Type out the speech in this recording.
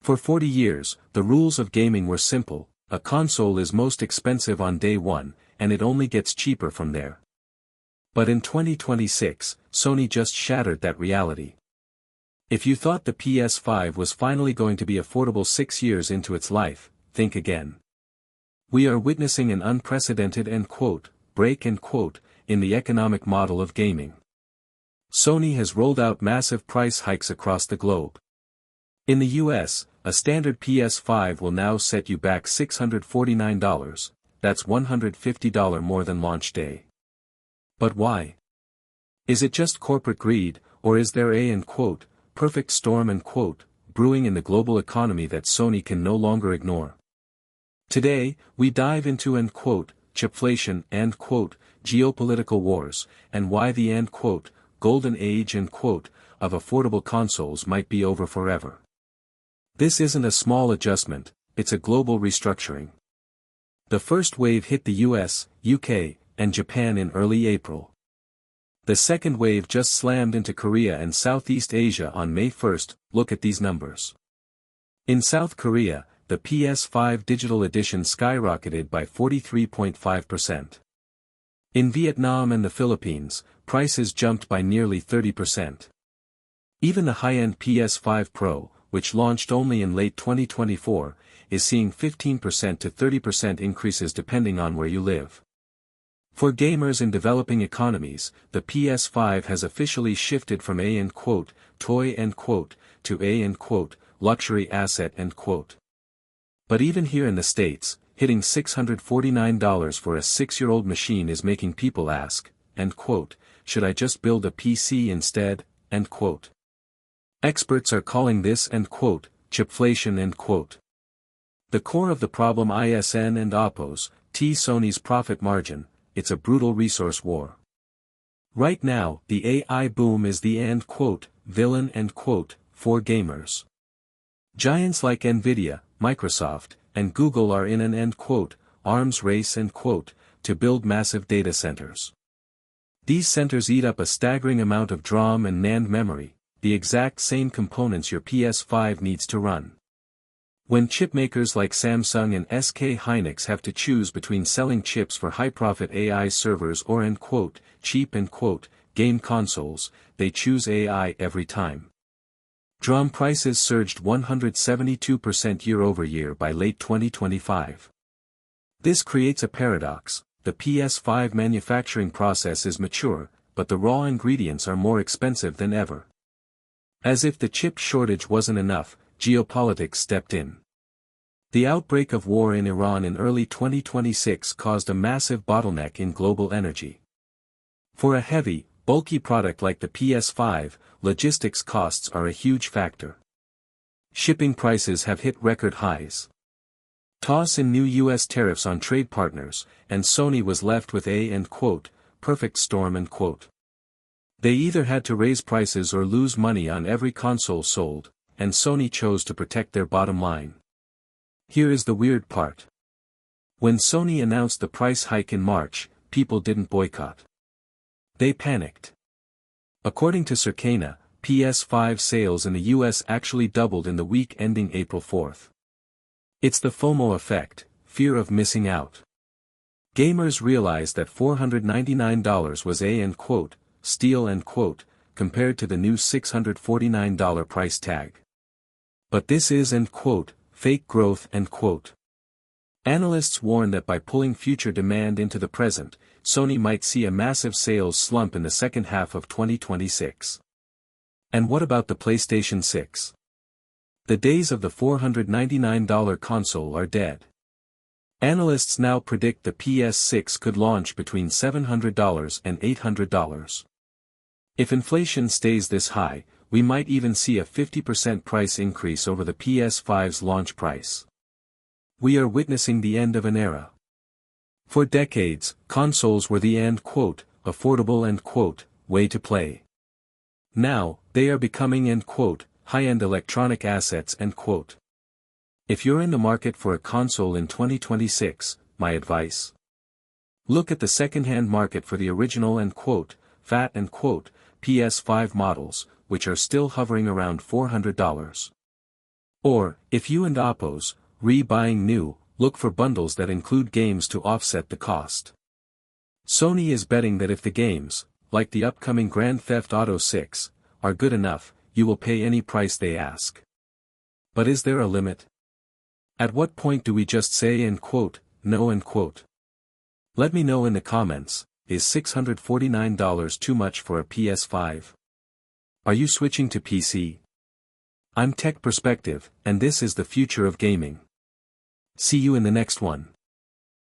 For 40 years, the rules of gaming were simple: a console is most expensive on day one, and it only gets cheaper from there. But in 2026, Sony just shattered that reality. If you thought the PS5 was finally going to be affordable 6 years into its life, think again. We are witnessing an unprecedented break in the economic model of gaming. Sony has rolled out massive price hikes across the globe. In the US, a standard PS5 will now set you back $649, that's $150 more than launch day. But why? Is it just corporate greed, or is there a perfect storm brewing in the global economy that Sony can no longer ignore? Today, we dive into chipflation and geopolitical wars, and why the golden age of affordable consoles might be over forever. This isn't a small adjustment, it's a global restructuring. The first wave hit the US, UK, and Japan in early April. The second wave just slammed into Korea and Southeast Asia on May 1st. Look at these numbers. In South Korea, the PS5 digital edition skyrocketed by 43.5%. In Vietnam and the Philippines, prices jumped by nearly 30%. Even the high-end PS5 Pro, which launched only in late 2024, is seeing 15% to 30% increases depending on where you live. For gamers in developing economies, the PS5 has officially shifted from a toy to a luxury asset But even here in the States, hitting $649 for a 6-year-old machine is making people ask, should I just build a PC instead, Experts are calling this chipflation The core of the problem isn't and Oppo's, Sony's profit margin, it's a brutal resource war. Right now, the AI boom is the villain for gamers. Giants like Nvidia, Microsoft, and Google are in an arms race to build massive data centers. These centers eat up a staggering amount of DRAM and NAND memory, the exact same components your PS5 needs to run. When chipmakers like Samsung and SK Hynix have to choose between selling chips for high-profit AI servers or cheap game consoles, they choose AI every time. DRAM prices surged 172% year-over-year by late 2025. This creates a paradox: the PS5 manufacturing process is mature, but the raw ingredients are more expensive than ever. As if the chip shortage wasn't enough, geopolitics stepped in. The outbreak of war in Iran in early 2026 caused a massive bottleneck in global energy. For a heavy, bulky product like the PS5, logistics costs are a huge factor. Shipping prices have hit record highs. Toss in new US tariffs on trade partners, and Sony was left with a perfect storm They either had to raise prices or lose money on every console sold, and Sony chose to protect their bottom line. Here is the weird part. When Sony announced the price hike in March, people didn't boycott. They panicked. According to Circana, PS5 sales in the US actually doubled in the week ending April 4th. It's the FOMO effect, fear of missing out. Gamers realized that $499 was a steal compared to the new $649 price tag. But this is fake growth Analysts warn that by pulling future demand into the present, Sony might see a massive sales slump in the second half of 2026. And what about the PlayStation 6? The days of the $499 console are dead. Analysts now predict the PS6 could launch between $700 and $800. If inflation stays this high, we might even see a 50% price increase over the PS5's launch price. We are witnessing the end of an era. For decades, consoles were the affordable way to play. Now, they are becoming high-end electronic assets If you're in the market for a console in 2026, my advice: look at the second-hand market for the original fat PS5 models, which are still hovering around $400. Or, if you and Oppos, buying new, look for bundles that include games to offset the cost. Sony is betting that if the games, like the upcoming Grand Theft Auto 6, are good enough, you will pay any price they ask. But is there a limit? At what point do we just say no? Let me know in the comments, is $649 too much for a PS5? Are you switching to PC? I'm Tech Perspective, and this is the future of gaming. See you in the next one.